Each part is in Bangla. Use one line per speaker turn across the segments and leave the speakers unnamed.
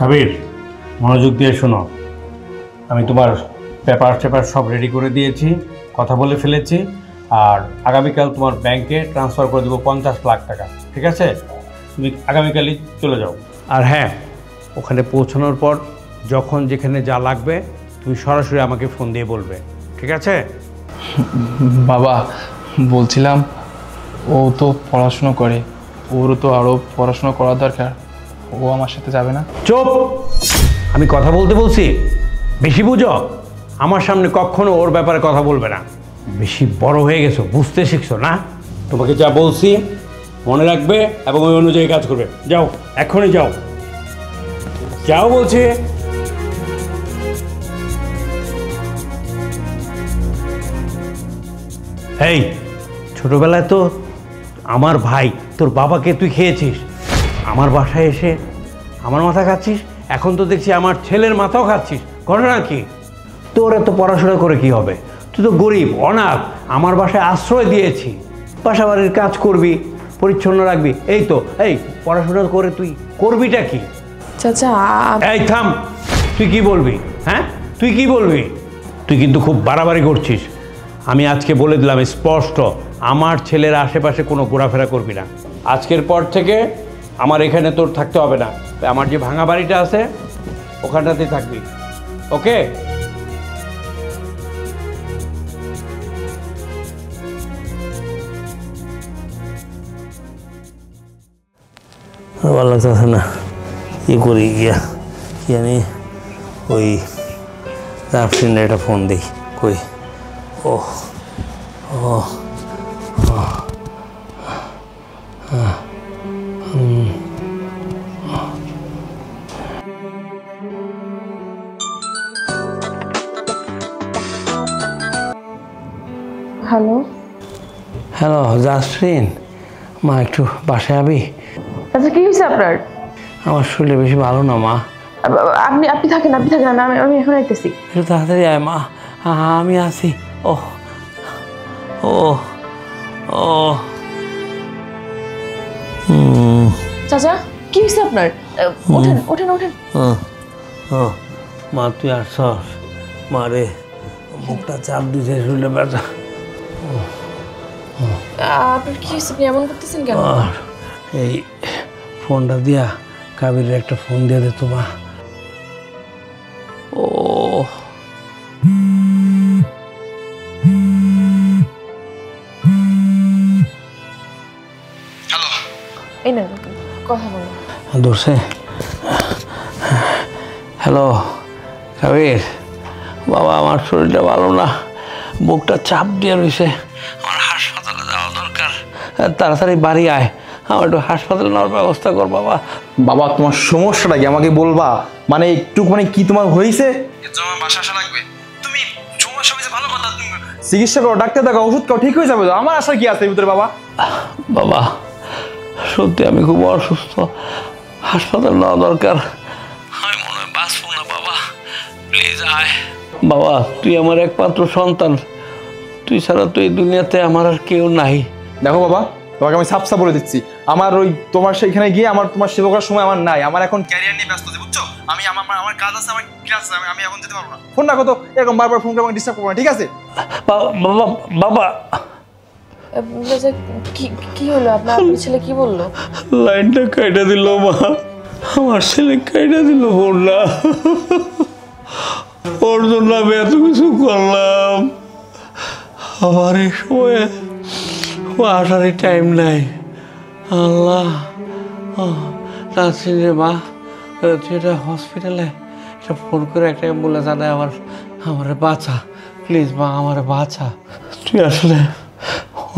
কবির, মনোযোগ দিয়ে শোনো। আমি তোমার পেপার সব রেডি করে দিয়েছি, কথা বলে ফেলেছি। আর আগামীকাল তোমার ব্যাংকে ট্রান্সফার করে দেবো 50 লাখ টাকা। ঠিক আছে? তুমি আগামীকালই চলে যাও। আর হ্যাঁ, ওখানে পৌঁছানোর পর যখন যেখানে যা লাগবে তুমি সরাসরি আমাকে ফোন দিয়ে বলবে। ঠিক আছে?
বাবা, বলছিলাম ও তো পড়াশুনো করে, ওরও তো আরও পড়াশুনো করা দরকার। ও আমার সাথে যাবে না?
চুপ! আমি কথা বলতে বলছি, বেশি বুঝো। আমার সামনে কখনো ওর ব্যাপারে কথা বলবে না। বেশি বড় হয়ে গেছো, বুঝতে শিখছো না। তোমাকে যা বলছি মনে রাখবে এবং ওই অনুযায়ী কাজ করবে। যাও, এখনই যাও, যাও বলছি। এই ছোটবেলায় তো আমার ভাই তোর বাবাকে তুই খেয়েছিস, আমার বাসায় এসে আমার মাথা খাচ্ছিস। এখন তো দেখছি আমার ছেলের মাথাও খাচ্ছিস। ঘটনা কি? তোর এত পড়াশোনা করে কি হবে? তুই তো গরিব, অনাথ। আমার বাসায় আশ্রয় দিয়েছি, বাসা বাড়ির কাজ করবি, পরিচ্ছন্ন রাখবি, এই তো। এই পড়াশোনা করে তুই করবিটা কি?
চাচা,
এই থাম! তুই কি বলবি? হ্যাঁ, তুই কি বলবি? তুই কিন্তু খুব বাড়াবাড়ি করছিস। আমি আজকে বলে দিলাম স্পষ্ট, আমার ছেলের আশেপাশে কোনো ঘোরাফেরা করবি না। আজকের পর থেকে আমার এখানে তোর থাকতে হবে না। আমার যে ভাঙা বাড়িটা আছে ওখানটাতেই থাকবি। ওকে?
ভালো লাগতেছে না, কি করি গিয়া কি জানি। ওই রাফসিনের একটা ফোন দিই। কই? ও ও
হ্যালো।
হ্যালো জাসরিন, মা একটু বাসায় আবি?
আচ্ছা, কি হয়েছে আপনার?
আমার শরীরে বেশি ভালো না মা।
আপনি আপনি থাকেন, আমি এখন আইতেছি।
একটু তাড়াতাড়ি আয় মা, আমি আছি। ও ও ও
চাচা, কি হয়েছে আপনার? ওঠেন ওঠেন ওঠেন।
মা তুই আসছস? মারে বুকটা চাপ দিছে, শরীরে ব্যথা।
আপনার কি হয়েছে? আপনি এমন করতেছেন কেন?
এই ফোনটা দিয়া কাবিরের একটা ফোন দিয়ে দে তো মা। ও
হ্যালো,
এই না, কথা বলো।
দোষে। হ্যালো কাবির, বাবা আমার শরীরটা ভালো না, বুকটা চাপ দিয়ে রয়েছে, আমার হাসপাতালে যাওয়া দরকার। তাড়াতাড়ি বাড়ি আয়, আমার একটু হাসপাতালে নেওয়ার ব্যবস্থা কর বাবা।
বাবা তোমার সমস্যাটা কি আমাকে বলবা? মানে একটু মানে কি তোমার হয়েছে? আমার বাসা আসা লাগবে। তুমি সমস্যা হয়েছে ভালো কথা, তুমি চিকিৎসা করো, ডাক্তার দেখো, ওষুধ খাও, ঠিক হয়ে যাবে। আমার আশা কি আছে ভিতরে বাবা?
বাবা সত্যি আমি খুব অসুস্থ, হাসপাতাল নেওয়া দরকার। আমি মনে হয় বাঁচবো না বাবা, প্লিজ আয়। বাবা তুই আমার একমাত্র সন্তান, তুই ছাড়া তো এই দুনিয়াতে আমার আর কেউ নাই।
দেখো বাবা, তোমাকে আমি সাফ বলে দিচ্ছি, আমার ওই তোমার সেইখানে গিয়ে আমার তোমার সেবা করার সময় আমার নাই। আমার এখন ক্যারিয়ার নিয়ে ব্যস্ত আছি, বুঝছো? আমার কাজ আছে, আমার ক্লাস আছে, আমি এখন যেতে পারবো না। ফোন রাখো তো, এরকম বারবার ফোন করে আমাকে ডিস্টার্ব করবো না, ঠিক আছে?
বাবা বাবা
কি হলো? আপনার ছেলে কি বললো?
লাইনটা কাইটা দিল মা, আমার ছেলে কাইটা দিল ফোনটা। ওর জন্য আমি এত কিছু করলাম, আমার এই সময়ে আসারই টাইম নাই। আল্লাহ, নাসরিন রে মা, তুই এটা হসপিটালে এটা ফোন করে একটা অ্যাম্বুলেন্স আনায় আমার বাঁচা, প্লিজ মা, আমার বাঁচা। তুই আসলে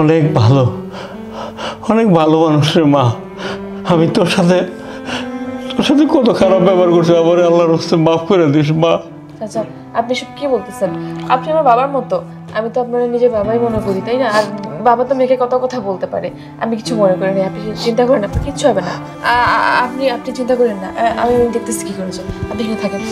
অনেক ভালো, অনেক ভালো মানুষের মা। আমি তোর সাথে কত খারাপ ব্যবহার করছি, আমার আল্লাহর রাস্তে মাফ করে দিস মা।
আচ্ছা, আপনি সব কি বলতেছেন? আপনি আমার বাবার মতো, আমি তো আপনার নিজের বাবাই মনে করি, তাই না? আর বাবা তো মেয়েকে কত কথা বলতে পারে, আমি কিছু মনে করি না। আপনি চিন্তা করেন, আপনার কিচ্ছু হবে না। আপনি চিন্তা করেন না, আমি দেখতেছি কি করেছেন। আপনি এখানে থাকেন।